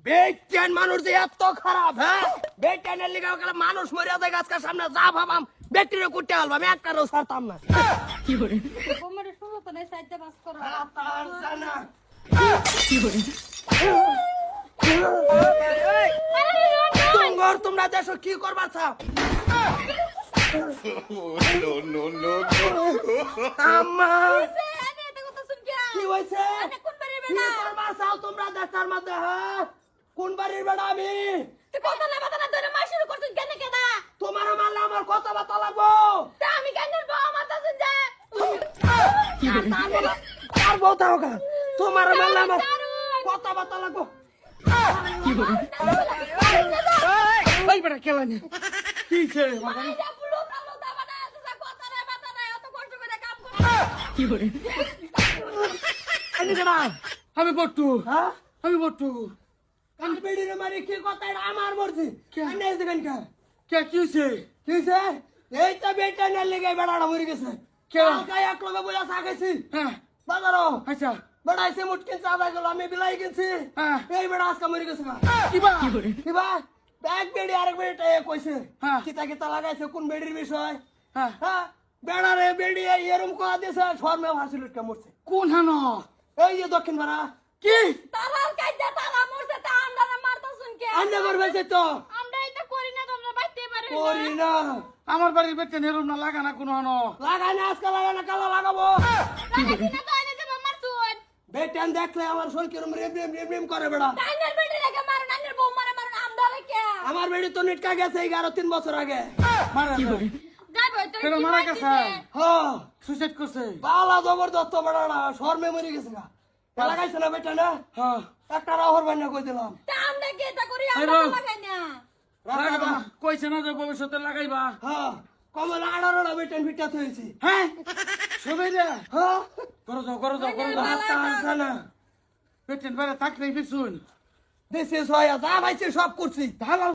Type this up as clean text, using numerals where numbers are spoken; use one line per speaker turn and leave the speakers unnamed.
বেটেন মানুষ যে এত খারাপ, হ্যাঁ বেটেনের লিগে ওখানে মানুষ মরিয়া যায় গাছকার সামনে যা ভাবাম ব্যাকটেরিয়া করতে আলবাম একটারও ছাড়তাম না।
কি করে
কোমরে শুরু তো নাই সাইডে বাস করো
তার জানা
কি করে
তোমরা তোমরা দেশো কি করবা চাও? আম্মা
আনে এটা কথা শুন কি
কি হইছে?
আনে কোন বাড়ির
কি
বেটা
করবা চাও তোমরা দেশটার মধ্যে? হ্যাঁ কোন বাড়ির বেড়া আমি?
তুই কথা না বাতা না ধরে মার শুরু করছিস কেন কেডা
তোমার মারলে আমার কত বাতা লাগবো?
তা আমি গানের বউ আমার তা শুন যা
কি করে
আর বলতে হোক তোমার মারলে আমার কত বাতা লাগবো?
কি করে
ওই বেটা খেলা নি কি হইছে?
যা পুলো কালো দা বানায় তুই কথা না বাতা না অত কষ্ট করে কাম কর
কি করে
আনি বেড়া
আমি বট্টু
হ্যাঁ
আমি বট্টু
কান বেড়িরে মারি কি কথা এটা আমার মর্জি আমি এই দেখেন কা
কে কি হয়েছে
কি হইছে? এই তো বেটা না লেগে বেড়াটা মরে গেছে
কে?
কালকে এক লগে বইলা সাগাইছি
হ্যাঁ
বাজারও
আচ্ছা
বেড়া এসে মুটকিন চাঁদা গেল আমি বিলাই কিনছি
হ্যাঁ।
এই বেড়া আজকে মরে গেছে না
কিবা
কি করে
কিবা এক বেড়ি আরেক বেড়িটা কইছে
হ্যাঁ।
কিতা কিতা লাগাইছে কোন বেড়ির বিষয়
হ্যাঁ
হ্যাঁ বেড়া রে বেড়ি এরম কোয়া দিছে শর্মে হাসিল কে মরছে
কোন হানো
এই যে দক্ষিণ পাড়া
কি
তারার কাজে তারা মরছে তা আমরা মারতা শুন কি
আন্নে মরবে তো
আমরা এটা করি না তোমরা বাইতে পারে
করি না
আমার বাড়ির বেটে নেরুম না লাগা না কোনো হানো
লাগাই না আজকে লাগাই না কালো লাগাবো
লাগাইছি না তো আইনে যাব মারছুন
বেটেন দেখলে আমার শরীর কিরম রেম রেম রেম রেম করে বেড়া
নাইনের বেটি রেখে মারো নাইনের বউ মারে মারো আমরা কে
আমার বেড়ি তো নিটকা গেছে 11-3 বছর আগে
মারা
কি
যায়।
করে
যাইবো তো
কেন মারা গেছে
হ্যাঁ
সুইসাইড করছে
বালা জবরদস্ত বেড়াটা শর্মে মরে গেছে না লাগাইছে না বেটা না
হ্যাঁ
একটা রাহর বান্না কই দিলাম
তা আমরা কি এটা করি
এই
আমরা
রো।
লাগাই না
লাগাইবা না। কইছে না যে ভবিষ্যতে লাগাইবা
হ্যাঁ কমলা আড়াড়া বেটেন ফিটাতে হয়েছি
হ্যাঁ সবাই রে
হ্যাঁ
করো যাও করো যাও করো যাও
রাস্তা আছে না
পেটেন বাইরে থাকলেই ফিরছুন
দিস ইজ হয় যা ভাইছে সব করছি
ঢালাও